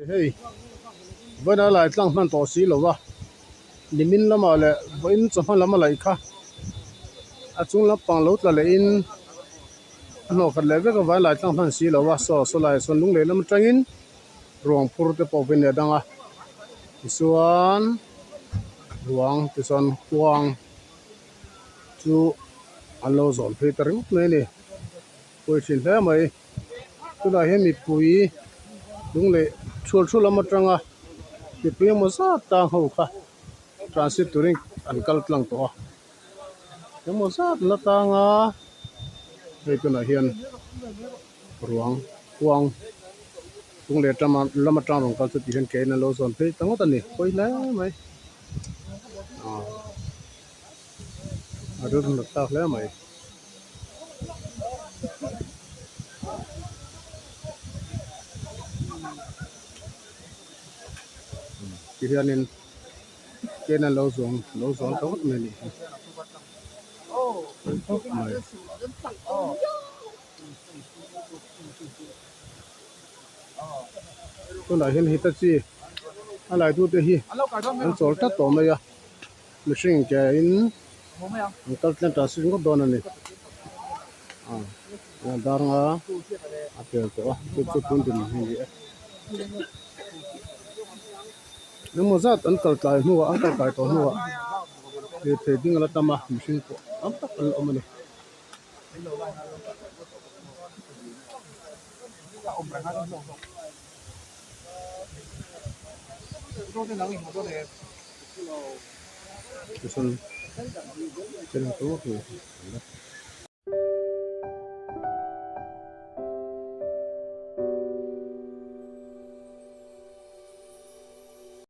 Hey, bữa nay lại tăng man tổ xí rồi wa. Limin lama le, in cho man lama lại kha. À chung lắm bằng lốt là in nó khát lệ với cái vài lại tăng man xí rồi wa. So lại son lung lệ lắm trang in. Ruang pur te po bên đằng à. Isuan ruang te son quang chu alo zon phe taring này nè. Quay trên thế mày. Tu là hem mi pui lung lệ chul chul lama trang à. Thì pui mà sao tang hậu kha. Transit touring ankal tlang to. Cái một sát là tang à. Đây tu là hiền ruang quang tung lệ trăm lama trăm rong kalsu tihen ke na lo zon phe tang ta ni koi la mai adu na ta la mai tihen ke na lo zon tang ta ni mai tu là hiền hitachi alai tu te hi an chol ta to mai ya machine ke in kal tlan ta sin ko don ani dar nga apel to chu pun din hi nó mà ra tận cầu tài mua ăn cầu tài to mua thì đi ngal tama machine ko am ta kal omani cái son trên to thì